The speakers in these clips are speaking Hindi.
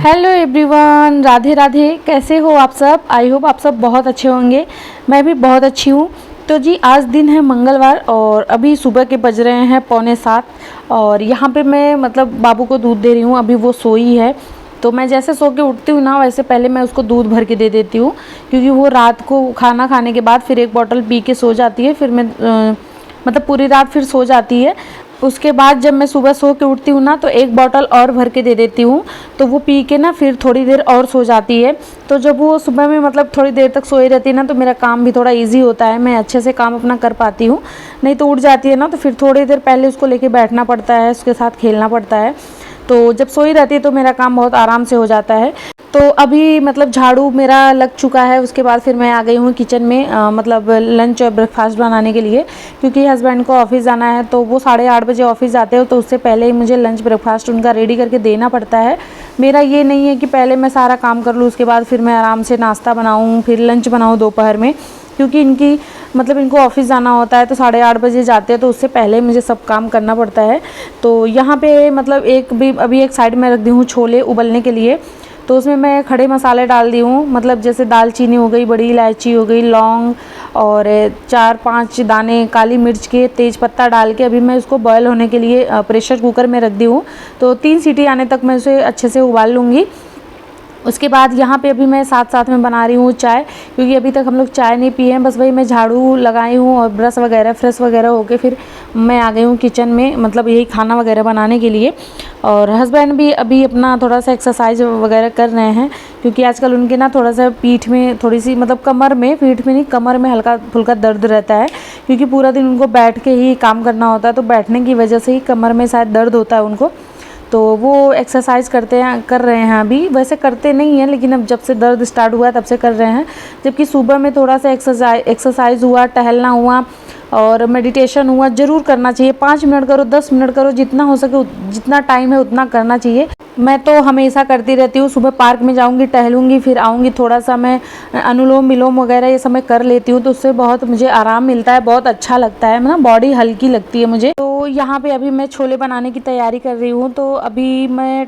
Hello everyone, Radhe Radhe. कैसे हो आप सब? आई होप आप सब बहुत अच्छे होंगे। मैं भी बहुत अच्छी हूँ। तो जी आज दिन है मंगलवार और अभी सुबह के बज रहे हैं 6:45 और यहाँ पे मैं बाबू को दूध दे रही हूँ। अभी वो सोई है तो मैं जैसे सो के उठती हूँ ना, वैसे पहले मैं उसको दूध भर के दे देती हूँ, क्योंकि वो रात को खाना खाने के बाद फिर एक बॉटल पी के सो जाती है। फिर मैं पूरी रात फिर सो जाती है। उसके बाद जब मैं सुबह सो के उठती हूँ ना, तो एक बॉटल और भर के दे देती हूँ, तो वो पी के ना फिर थोड़ी देर और सो जाती है। तो जब वो सुबह में थोड़ी देर तक सोई रहती है ना, तो मेरा काम भी थोड़ा इजी होता है, मैं अच्छे से काम अपना कर पाती हूँ। नहीं तो उठ जाती है ना, तो फिर थोड़ी देर पहले उसको लेके बैठना पड़ता है, उसके साथ खेलना पड़ता है। तो जब सोई रहती है तो मेरा काम बहुत आराम से हो जाता है। तो अभी झाड़ू मेरा लग चुका है। उसके बाद फिर मैं आ गई हूँ किचन में लंच और ब्रेकफास्ट बनाने के लिए, क्योंकि हस्बैंड को ऑफिस जाना है। तो वो 8:30 बजे ऑफिस जाते हो, तो उससे पहले ही मुझे लंच ब्रेकफास्ट उनका रेडी करके देना पड़ता है। मेरा ये नहीं है कि पहले मैं सारा काम कर लूँ, उसके बाद फिर मैं आराम से नाश्ता बनाऊँ, फिर लंच बनाऊँ दोपहर में, क्योंकि इनको ऑफिस जाना होता है। तो 8:30 बजे जाते हैं, तो उससे पहले मुझे सब काम करना पड़ता है। तो यहाँ पे अभी एक साइड में रख दी हूँ छोले उबलने के लिए। तो उसमें मैं खड़े मसाले डाल दी हूँ, जैसे दालचीनी हो गई, बड़ी इलायची हो गई, लौंग और 4-5 दाने काली मिर्च के, तेज पत्ता डाल के अभी मैं इसको बॉयल होने के लिए प्रेशर कुकर में रख दी हूँ। तो 3 सीटी आने तक मैं उसे अच्छे से उबाल लूँगी। उसके बाद यहाँ पे अभी मैं साथ साथ में बना रही हूँ चाय, क्योंकि अभी तक हम लोग चाय नहीं पिए हैं। बस वही मैं झाड़ू लगाई हूँ और ब्रश वगैरह फ्रेश वगैरह होके फिर मैं आ गई हूँ किचन में, यही खाना वगैरह बनाने के लिए। और हस्बैंड भी अभी अपना थोड़ा सा एक्सरसाइज वगैरह कर रहे हैं, क्योंकि आजकल उनके ना थोड़ा सा पीठ में थोड़ी सी कमर में, पीठ में नहीं कमर में हल्का फुल्का दर्द रहता है, क्योंकि पूरा दिन उनको बैठ के ही काम करना होता है। तो बैठने की वजह से ही कमर में शायद दर्द होता है उनको। तो वो एक्सरसाइज कर रहे हैं। अभी वैसे करते नहीं हैं, लेकिन अब जब से दर्द स्टार्ट हुआ है तब से कर रहे हैं। जबकि सुबह में थोड़ा सा एक्सरसाइज हुआ, टहलना हुआ और मेडिटेशन हुआ, ज़रूर करना चाहिए। 5 मिनट करो, 10 मिनट करो, जितना हो सके, जितना टाइम है उतना करना चाहिए। मैं तो हमेशा करती रहती हूँ। सुबह पार्क में जाऊँगी, टहलूँगी, फिर आऊँगी, थोड़ा सा मैं अनुलोम विलोम वगैरह ये सब मैं कर लेती हूँ। तो उससे बहुत मुझे आराम मिलता है, बहुत अच्छा लगता है, बॉडी हल्की लगती है मुझे। तो यहाँ पे अभी मैं छोले बनाने की तैयारी कर रही हूँ। तो अभी मैं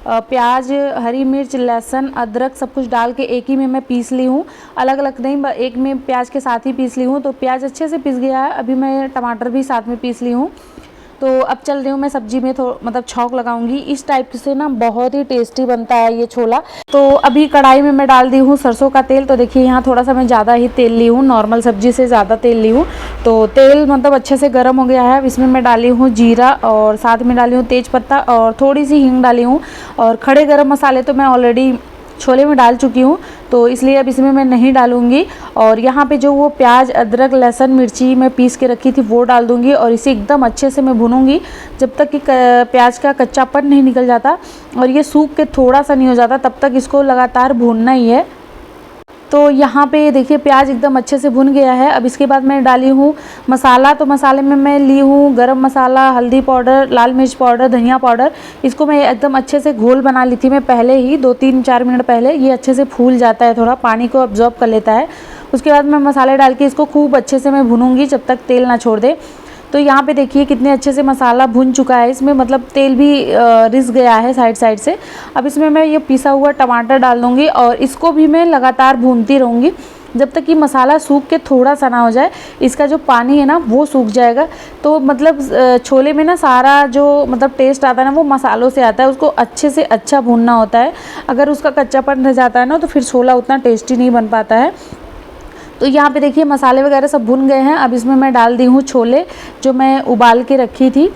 प्याज, हरी मिर्च, लहसुन, अदरक सब कुछ डाल के एक ही में मैं पीस ली हूँ, अलग अलग नहीं, एक में प्याज के साथ ही पीस ली हूँ। तो प्याज अच्छे से पिस गया है। अभी मैं टमाटर भी साथ में पीस ली हूँ। तो अब चल रही हूँ मैं सब्जी में छौंक लगाऊंगी। इस टाइप से ना बहुत ही टेस्टी बनता है ये छोला। तो अभी कढ़ाई में मैं डाल दी हूँ सरसों का तेल। तो देखिए यहाँ थोड़ा सा मैं ज़्यादा ही तेल ली हूँ, नॉर्मल सब्जी से ज़्यादा तेल ली हूँ। तो तेल अच्छे से गर्म हो गया है। इसमें मैं डाली हूँ जीरा और साथ में डाली हूँ तेज पत्ता और थोड़ी सी हींग डाली हूँ। और खड़े गरम मसाले तो मैं ऑलरेडी छोले में डाल चुकी हूँ, तो इसलिए अब इसमें मैं नहीं डालूँगी। और यहाँ पे जो वो प्याज, अदरक, लहसुन, मिर्ची मैं पीस के रखी थी वो डाल दूँगी और इसे एकदम अच्छे से मैं भूनूँगी जब तक कि प्याज का कच्चापन नहीं निकल जाता और ये सूख के थोड़ा सा नहीं हो जाता, तब तक इसको लगातार भूनना ही है। तो यहाँ पे देखिए प्याज एकदम अच्छे से भुन गया है। अब इसके बाद मैं डाली हूँ मसाला। तो मसाले में मैं ली हूँ गरम मसाला, हल्दी पाउडर, लाल मिर्च पाउडर, धनिया पाउडर। इसको मैं एकदम अच्छे से घोल बना ली थी मैं पहले ही, 2-3-4 मिनट पहले। ये अच्छे से फूल जाता है, थोड़ा पानी को अब्जॉर्ब कर लेता है। उसके बाद मैं मसाले डाल के इसको खूब अच्छे से मैं भूनूंगी जब तक तेल ना छोड़ दे। तो यहाँ पे देखिए कितने अच्छे से मसाला भुन चुका है। इसमें तेल भी रिस गया है साइड से। अब इसमें मैं ये पिसा हुआ टमाटर डाल दूँगी और इसको भी मैं लगातार भूनती रहूँगी जब तक कि मसाला सूख के थोड़ा सा ना हो जाए। इसका जो पानी है ना वो सूख जाएगा। तो छोले में ना सारा जो टेस्ट आता है ना वो मसालों से आता है। उसको अच्छे से अच्छा भूनना होता है। अगर उसका कच्चापन रह जाता है ना, तो फिर छोला उतना टेस्टी नहीं बन पाता है। तो यहाँ पे देखिए मसाले वगैरह सब भुन गए हैं। अब इसमें मैं डाल दी हूँ छोले जो मैं उबाल के रखी थी।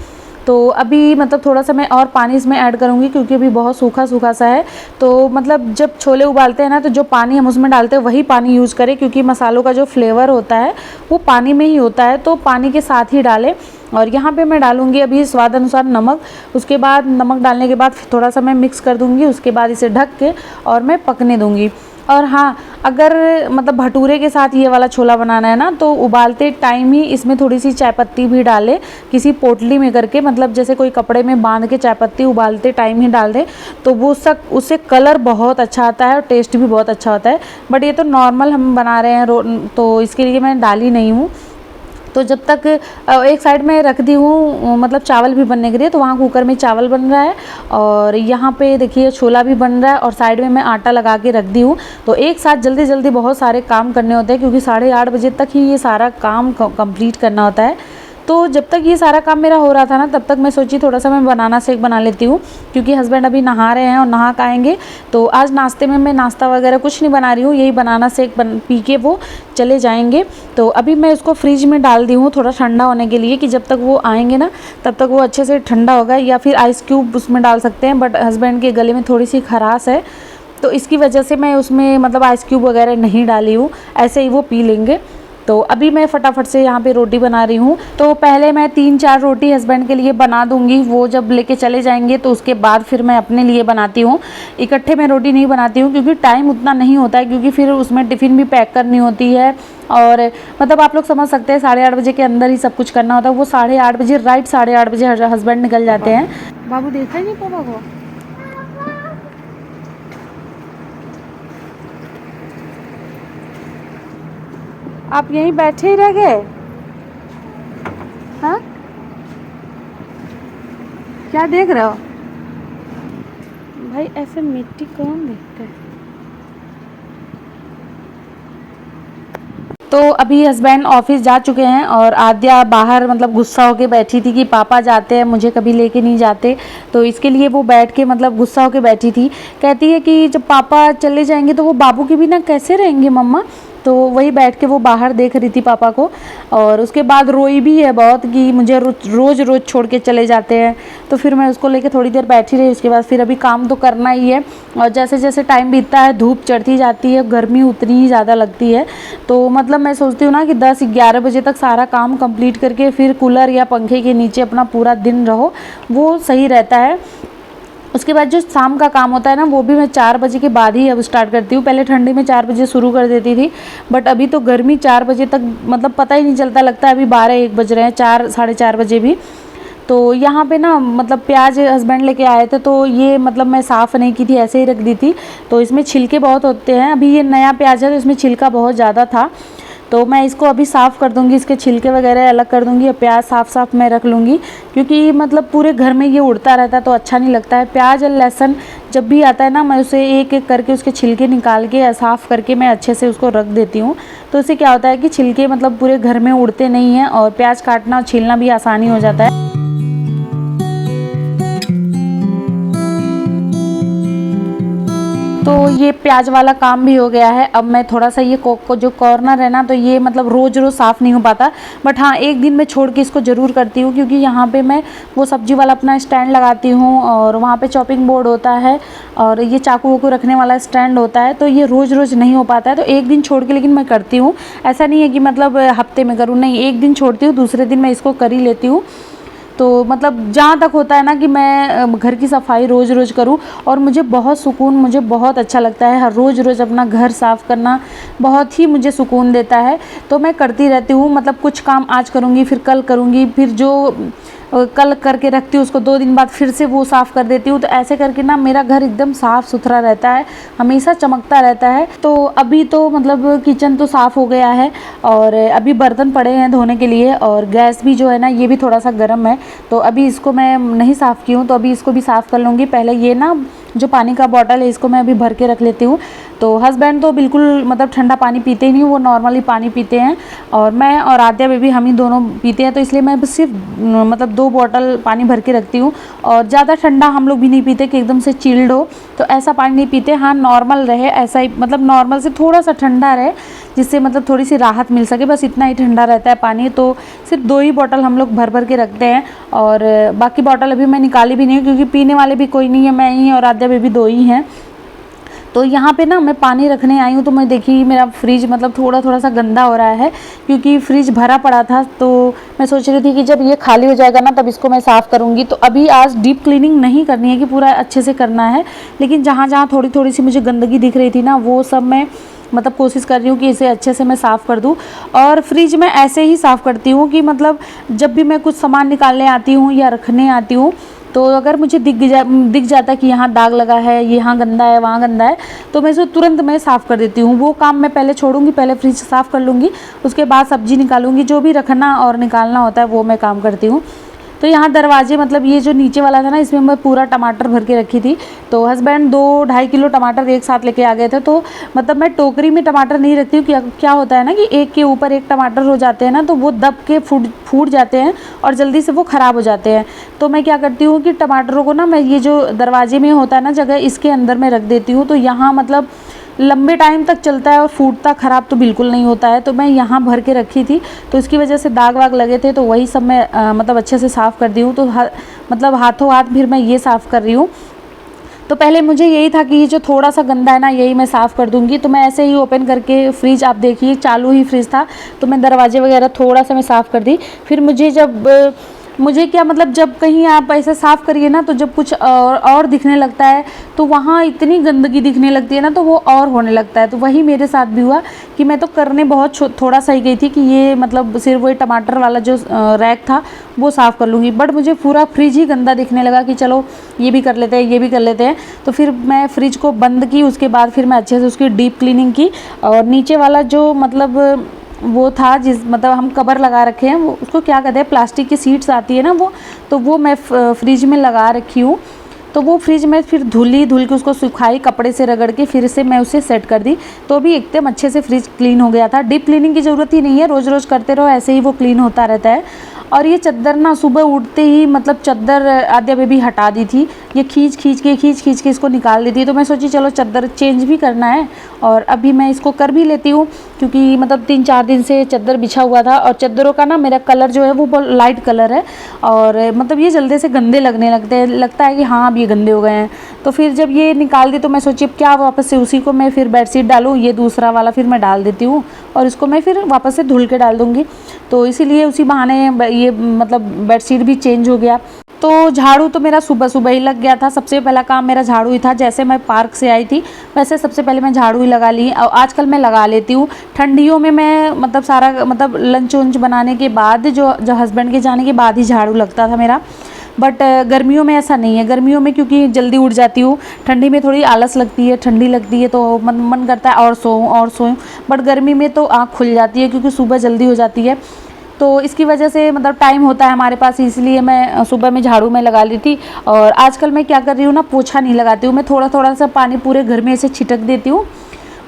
तो अभी थोड़ा सा मैं और पानी इसमें ऐड करूँगी, क्योंकि अभी बहुत सूखा सूखा सा है। तो जब छोले उबालते हैं ना, तो जो पानी हम उसमें डालते हैं वही पानी यूज़ करें, क्योंकि मसालों का जो फ्लेवर होता है वो पानी में ही होता है। तो पानी के साथ ही डालें। और यहाँ पे मैं डालूँगी अभी स्वाद अनुसार नमक। उसके बाद नमक डालने के बाद थोड़ा सा मैं मिक्स कर दूँगी। उसके बाद इसे ढक के और मैं पकने दूँगी। और हाँ, अगर भटूरे के साथ ये वाला छोला बनाना है ना, तो उबालते टाइम ही इसमें थोड़ी सी चाय पत्ती भी डालें, किसी पोटली में करके, जैसे कोई कपड़े में बांध के चाय पत्ती उबालते टाइम ही डाल दें। तो वो उससे कलर बहुत अच्छा आता है और टेस्ट भी बहुत अच्छा होता है। बट ये तो नॉर्मल हम बना रहे हैं तो इसके लिए मैं डाली नहीं हूँ। तो जब तक एक साइड में रख दी हूँ मतलब चावल भी बनने के लिए, तो वहाँ कुकर में चावल बन रहा है और यहाँ पे देखिए छोला भी बन रहा है और साइड में मैं आटा लगा के रख दी हूँ। तो एक साथ जल्दी जल्दी बहुत सारे काम करने होते हैं क्योंकि 8:30 बजे तक ही ये सारा काम कंप्लीट करना होता है। तो जब तक ये सारा काम मेरा हो रहा था ना, तब तक मैं सोची थोड़ा सा मैं बनाना शेक बना लेती हूँ क्योंकि हस्बैंड अभी नहा रहे हैं और नहा के आएंगे। तो आज नाश्ते में मैं नाश्ता वगैरह कुछ नहीं बना रही हूँ, यही बनाना शेक पी के वो चले जाएंगे। तो अभी मैं उसको फ्रिज में डाल दी हूँ थोड़ा ठंडा होने के लिए कि जब तक वो आएंगे ना तब तक वो अच्छे से ठंडा होगा, या फिर आइस क्यूब उसमें डाल सकते हैं। बट हस्बैंड के गले में थोड़ी सी खराश है तो इसकी वजह से मैं उसमें मतलब आइस क्यूब वगैरह नहीं डाली हूँ, ऐसे ही वो पी लेंगे। तो अभी मैं फटाफट से यहाँ पे रोटी बना रही हूँ। तो पहले मैं 3-4 रोटी हस्बैंड के लिए बना दूँगी, वो जब लेके चले जाएंगे तो उसके बाद फिर मैं अपने लिए बनाती हूँ। इकट्ठे मैं रोटी नहीं बनाती हूँ क्योंकि टाइम उतना नहीं होता है, क्योंकि फिर उसमें टिफ़िन भी पैक करनी होती है और मतलब आप लोग समझ सकते हैं 8:30 बजे के अंदर ही सब कुछ करना होता है। वो 8:30 बजे राइट 8:30 बजे हस्बैंड निकल जाते हैं। बाबू देखा नहीं पापा को? आप यहीं बैठे ही रह गए? हाँ, क्या देख रहे हो भाई? ऐसे मिट्टी कौन देखता है? तो अभी हस्बैंड ऑफिस जा चुके हैं और आद्या बाहर मतलब गुस्सा होके बैठी थी कि पापा जाते हैं मुझे कभी लेके नहीं जाते, तो इसके लिए वो बैठ के मतलब गुस्सा होके बैठी थी। कहती है कि जब पापा चले जाएंगे तो वो बाबू के बिना कैसे रहेंगे मम्मा। तो वही बैठ के वो बाहर देख रही थी पापा को और उसके बाद रोई भी है बहुत कि मुझे रोज़ रोज़ छोड़ के चले जाते हैं। तो फिर मैं उसको लेके थोड़ी देर बैठी रही, उसके बाद फिर अभी काम तो करना ही है और जैसे जैसे टाइम बीतता है धूप चढ़ती जाती है, गर्मी उतनी ही ज़्यादा लगती है। तो मतलब मैं सोचती हूँ ना कि 10-11 बजे तक सारा काम कंप्लीट करके फिर कूलर या पंखे के नीचे अपना पूरा दिन रहो, वो सही रहता है। उसके बाद जो शाम का काम होता है ना वो भी मैं 4 बजे के बाद ही अब स्टार्ट करती हूँ। पहले ठंडी में 4 बजे शुरू कर देती थी, बट अभी तो गर्मी 4 बजे तक मतलब पता ही नहीं चलता, लगता है अभी 12-1 बज रहे हैं, 4-4:30 बजे भी। तो यहाँ पे ना मतलब प्याज हस्बैंड लेके आए थे तो ये मतलब मैं साफ़ नहीं की थी, ऐसे ही रख दी थी। तो इसमें छिलके बहुत होते हैं, अभी ये नया प्याज है तो इसमें छिलका बहुत ज़्यादा था। तो मैं इसको अभी साफ़ कर दूंगी, इसके छिलके वगैरह अलग कर दूंगी और प्याज साफ़ मैं रख लूँगी क्योंकि मतलब पूरे घर में ये उड़ता रहता है तो अच्छा नहीं लगता है। प्याज और लहसुन जब भी आता है ना मैं उसे एक एक करके उसके छिलके निकाल के साफ़ करके मैं अच्छे से उसको रख देती हूँ। तो इससे क्या होता है कि छिलके मतलब पूरे घर में उड़ते नहीं हैं और प्याज काटना और छीलना भी आसानी हो जाता है। तो ये प्याज वाला काम भी हो गया है। अब मैं थोड़ा सा ये को जो कॉर्नर है ना तो ये मतलब रोज़ रोज़ साफ़ नहीं हो पाता, बट हाँ एक दिन मैं छोड़ के इसको ज़रूर करती हूँ क्योंकि यहाँ पे मैं वो सब्जी वाला अपना स्टैंड लगाती हूँ और वहाँ पे चॉपिंग बोर्ड होता है और ये चाकू वाकू रखने वाला स्टैंड होता है। तो ये रोज़ रोज़ नहीं हो पाता है, तो एक दिन छोड़ के लेकिन मैं करती हूँ। ऐसा नहीं है कि मतलब हफ्ते में करूँ, नहीं, एक दिन छोड़ती हूँ, दूसरे दिन मैं इसको कर ही लेती हूँ। तो मतलब जहाँ तक होता है ना कि मैं घर की सफाई रोज़ रोज़ करूँ और मुझे बहुत सुकून, मुझे बहुत अच्छा लगता है हर रोज़ रोज़ अपना घर साफ़ करना, बहुत ही मुझे सुकून देता है। तो मैं करती रहती हूँ, मतलब कुछ काम आज करूँगी फिर कल करूँगी, फिर जो कल करके रखती हूँ उसको 2 दिन बाद फिर से वो साफ़ कर देती हूँ। तो ऐसे करके ना मेरा घर एकदम साफ़ सुथरा रहता है, हमेशा चमकता रहता है। तो अभी तो मतलब किचन तो साफ़ हो गया है और अभी बर्तन पड़े हैं धोने के लिए और गैस भी जो है ना ये भी थोड़ा सा गर्म है, तो अभी इसको मैं नहीं साफ़ की हूँ, तो अभी इसको भी साफ़ कर लूँगी। पहले ये ना जो पानी का बॉटल है इसको मैं अभी भर के रख लेती हूँ। तो हस्बैंड तो बिल्कुल मतलब ठंडा पानी पीते ही नहीं, वो नॉर्मली पानी पीते हैं और मैं और आद्या बेबी हम ही दोनों पीते हैं। तो इसलिए मैं बस सिर्फ मतलब 2 बॉटल पानी भर के रखती हूँ और ज़्यादा ठंडा हम लोग भी नहीं पीते कि एकदम से चिल्ड हो, तो ऐसा पानी नहीं पीते। हाँ नॉर्मल रहे, ऐसा ही मतलब नॉर्मल से थोड़ा सा ठंडा रहे जिससे मतलब थोड़ी सी राहत मिल सके, बस इतना ही ठंडा रहता है पानी। तो सिर्फ 2 ही बॉटल हम लोग भर भर के रखते हैं और बाकी बॉटल अभी मैं निकाली भी नहीं हूँ क्योंकि पीने वाले भी कोई नहीं है, मैं ही और आद्या बेबी 2 ही हैं। तो यहाँ पे ना मैं पानी रखने आई हूँ तो मैं देखी मेरा फ्रिज मतलब थोड़ा सा गंदा हो रहा है क्योंकि फ्रिज भरा पड़ा था। तो मैं सोच रही थी कि जब ये खाली हो जाएगा ना तब इसको मैं साफ़ करूँगी। तो अभी आज डीप क्लीनिंग नहीं करनी है कि पूरा अच्छे से करना है, लेकिन जहाँ जहाँ थोड़ी सी मुझे गंदगी दिख रही थी ना वो सब मैं मतलब कोशिश कर रही हूँ कि इसे अच्छे से मैं साफ़ कर दूँ। और फ्रिज में ऐसे ही साफ़ करती हूँ कि मतलब जब भी मैं कुछ सामान निकालने आती हूँ या रखने आती हूँ तो अगर मुझे दिख जाता कि यहाँ दाग लगा है, यहाँ गंदा है, वहाँ गंदा है, तो मैं इसको तुरंत मैं साफ़ कर देती हूँ। वो काम मैं पहले छोड़ूंगी, पहले फ्रिज साफ़ कर लूँगी, उसके बाद सब्ज़ी निकालूंगी, जो भी रखना और निकालना होता है वो मैं काम करती हूँ। तो यहाँ दरवाजे मतलब ये जो नीचे वाला था ना, इसमें मैं पूरा टमाटर भर के रखी थी। तो हस्बैंड 2-2.5 किलो टमाटर एक साथ लेके आ गए थे। तो मतलब मैं टोकरी में टमाटर नहीं रखती हूँ, क्या होता है ना कि एक के ऊपर एक टमाटर हो जाते हैं ना, तो वो दब के फूट जाते हैं और जल्दी से वो ख़राब हो जाते हैं। तो मैं क्या करती हूँ कि टमाटरों को ना मैं ये जो दरवाजे में होता है ना जगह, इसके अंदर मैं रख देती हूँ। तो यहाँ मतलब लंबे टाइम तक चलता है और फूटता ख़राब तो बिल्कुल नहीं होता है। तो मैं यहाँ भर के रखी थी, तो इसकी वजह से दाग वाग लगे थे, तो वही सब मैं मतलब अच्छे से साफ़ कर दी हूँ। तो मतलब हाथों हाथ फिर मैं ये साफ़ कर रही हूँ। तो पहले मुझे यही था कि ये जो थोड़ा सा गंदा है ना, यही मैं साफ़ कर दूँगी। तो मैं ऐसे ही ओपन करके फ्रिज, आप देखिए चालू ही फ्रिज था, तो मैं दरवाजे वगैरह थोड़ा सा मैं साफ़ कर दी। फिर मुझे क्या मतलब, जब कहीं आप ऐसे साफ़ करिए ना, तो जब कुछ और दिखने लगता है, तो वहाँ इतनी गंदगी दिखने लगती है ना, तो वो और होने लगता है। तो वही मेरे साथ भी हुआ कि मैं तो करने बहुत थोड़ा सा ही गई थी कि ये मतलब सिर्फ वही टमाटर वाला जो रैक था वो साफ़ कर लूँगी, बट मुझे पूरा फ्रिज ही गंदा दिखने लगा कि चलो ये भी कर लेते हैं, ये भी कर लेते हैं। तो फिर मैं फ्रिज को बंद की, उसके बाद फिर मैं अच्छे से उसकी डीप क्लीनिंग की। और नीचे वाला जो मतलब वो था, जिस मतलब हम कवर लगा रखे हैं, वो उसको क्या कहते हैं, प्लास्टिक की शीट्स आती है ना वो, तो वो मैं फ्रिज में लगा रखी हूँ। तो वो फ्रिज में फिर धुल के उसको सुखाई, कपड़े से रगड़ के फिर से मैं उसे सेट कर दी। तो अभी एकदम अच्छे से फ्रिज क्लीन हो गया था। डीप क्लीनिंग की ज़रूरत ही नहीं है, रोज़ रोज़ करते रहो, ऐसे ही वो क्लीन होता रहता है। और ये चद्दर ना सुबह उठते ही मतलब चद्दर आद्या बेबी हटा दी थी, ये खींच खींच के इसको निकाल दी थी। तो मैं सोची चलो चद्दर चेंज भी करना है, और अभी मैं इसको कर भी लेती हूँ, क्योंकि मतलब 3-4 दिन से चद्दर बिछा हुआ था। और चद्दरों का ना मेरा कलर जो है वो बहुत लाइट कलर है, और मतलब ये जल्दी से गंदे लगने लगता है कि हाँ अब ये गंदे हो गए हैं। तो फिर जब ये निकाल दी, तो मैं सोची अब क्या वापस से उसी को मैं फिर बेडशीट डालूँ, ये दूसरा वाला फिर मैं डाल देती हूँ, और इसको मैं फिर वापस से धुल के डाल दूँगी। तो इसीलिए उसी बहाने ये मतलब बेडशीट भी चेंज हो गया। तो झाड़ू तो मेरा सुबह सुबह ही लग गया था, सबसे पहला काम मेरा झाड़ू ही था। जैसे मैं पार्क से आई थी, वैसे सबसे पहले मैं झाड़ू ही लगा ली। और आजकल मैं लगा लेती हूँ। ठंडियों में मैं मतलब सारा मतलब लंच वंच बनाने के बाद, जो हस्बैंड के जाने के बाद ही झाड़ू लगता था मेरा। बट गर्मियों में ऐसा नहीं है। गर्मियों में क्योंकि जल्दी उठ जाती हूँ, ठंडी में थोड़ी आलस लगती है, ठंडी लगती है, तो मन करता है और सोऊं। बट गर्मी में तो आँख खुल जाती है, क्योंकि सुबह जल्दी हो जाती है। तो इसकी वजह से मतलब टाइम होता है हमारे पास, इसलिए मैं सुबह में झाड़ू में लगा ली थी। और आजकल मैं क्या कर रही हूँ ना, पोछा नहीं लगाती हूँ, मैं थोड़ा थोड़ा सा पानी पूरे घर में ऐसे छिटक देती हूँ।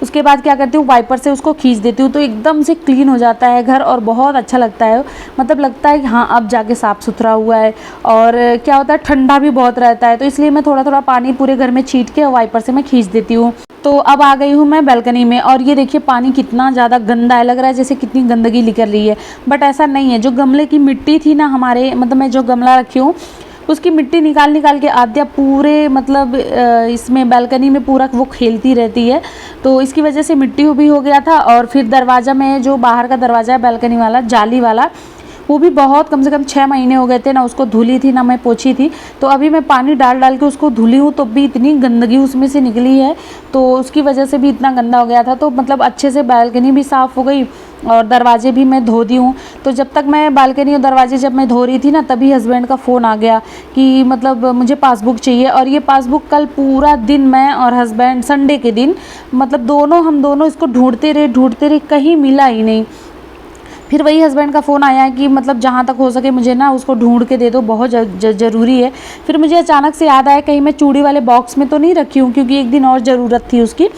उसके बाद क्या करती हूँ, वाइपर से उसको खींच देती हूँ, तो एकदम से क्लीन हो जाता है घर, और बहुत अच्छा लगता है। मतलब लगता है कि हाँ अब जाके साफ़ सुथरा हुआ है। और क्या होता है, ठंडा भी बहुत रहता है, तो इसलिए मैं थोड़ा थोड़ा पानी पूरे घर में छीट के वाइपर से मैं खींच देती हूँ। तो अब आ गई हूँ मैं बालकनी में, और ये देखिए पानी कितना ज़्यादा गंदा है, लग रहा है जैसे कितनी गंदगी निकल रही है, बट ऐसा नहीं है। जो गमले की मिट्टी थी ना हमारे, मतलब मैं जो गमला रखी हूँ उसकी मिट्टी निकाल के आद्या पूरे मतलब इसमें बालकनी में पूरा वो खेलती रहती है, तो इसकी वजह से मिट्टी भी हो गया था। और फिर दरवाज़ा में, जो बाहर का दरवाज़ा है बालकनी वाला जाली वाला, वो भी बहुत कम से कम 6 महीने हो गए थे ना उसको धुली थी ना मैं पोछी थी। तो अभी मैं पानी डाल के उसको धुली हूँ, तो भी इतनी गंदगी उसमें से निकली है, तो उसकी वजह से भी इतना गंदा हो गया था। तो मतलब अच्छे से बालकनी भी साफ़ हो गई, और दरवाजे भी मैं धो दी हूँ। तो जब तक मैं बालकनी और दरवाजे जब मैं धो रही थी ना, तभी हस्बैंड का फ़ोन आ गया कि मतलब मुझे पासबुक चाहिए। और ये पासबुक कल पूरा दिन मैं और हस्बैंड, संडे के दिन मतलब हम दोनों इसको ढूंढते रहे, कहीं मिला ही नहीं। फिर वही हस्बैंड का फ़ोन आया कि मतलब जहाँ तक हो सके मुझे ना उसको ढूंढ के दे दो, बहुत ज़रूरी है। फिर मुझे अचानक से याद आया, कहीं मैं चूड़ी वाले बॉक्स में तो नहीं रखी हूँ, क्योंकि एक दिन और ज़रूरत थी उसकी।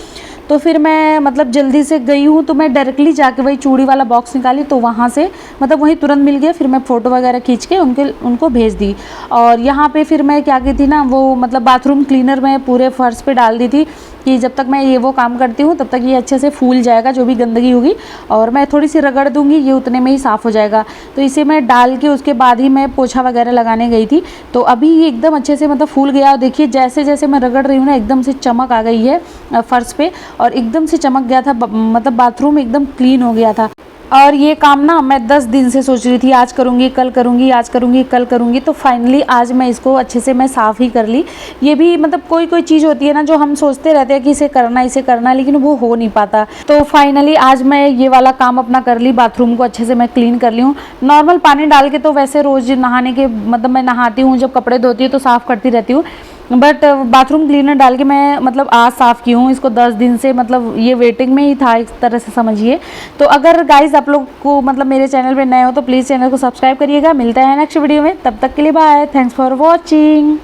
तो फिर मैं मतलब जल्दी से गई हूँ, तो मैं डायरेक्टली जाके वही चूड़ी वाला बॉक्स निकाली, तो वहाँ से मतलब वहीं तुरंत मिल गया। फिर मैं फ़ोटो वगैरह खींच के उनको भेज दी। और यहाँ पे फिर मैं क्या की थी ना, वो मतलब बाथरूम क्लीनर में पूरे फर्श पे डाल दी थी कि जब तक मैं वो काम करती हूँ तब तक ये अच्छे से फूल जाएगा, जो भी गंदगी होगी, और मैं थोड़ी सी रगड़ दूँगी, ये उतने में ही साफ़ हो जाएगा। तो इसे मैं डाल के उसके बाद ही मैं पोछा वगैरह लगाने गई थी। तो अभी ये एकदम अच्छे से मतलब फूल गया, और देखिए जैसे जैसे मैं रगड़ रही हूँ ना, एकदम से चमक आ गई है फर्श पे, और एकदम से चमक गया था, मतलब बाथरूम एकदम क्लीन हो गया था। और ये काम ना मैं 10 दिन से सोच रही थी, आज करूँगी कल करूँगी, आज करूँगी कल करूँगी, तो फाइनली आज मैं इसको अच्छे से मैं साफ़ ही कर ली। ये भी मतलब कोई कोई चीज़ होती है ना जो हम सोचते रहते हैं कि इसे करना, लेकिन वो हो नहीं पाता। तो फाइनली आज मैं ये वाला काम अपना कर ली, बाथरूम को अच्छे से मैं क्लीन कर ली हूँ। नॉर्मल पानी डाल के तो वैसे रोज़ नहाने के मतलब मैं नहाती हूँ, जब कपड़े धोती हूँ तो साफ़ करती रहती हूँ, बट बाथरूम क्लीनर डाल के मैं मतलब आज साफ़ की हूँ इसको। 10 दिन से मतलब ये वेटिंग में ही था एक तरह से समझिए। तो अगर गाइस आप लोग को मतलब मेरे चैनल पे नए हो तो प्लीज़ चैनल को सब्सक्राइब करिएगा। मिलता है नेक्स्ट वीडियो में, तब तक के लिए बाय, थैंक्स फॉर वॉचिंग।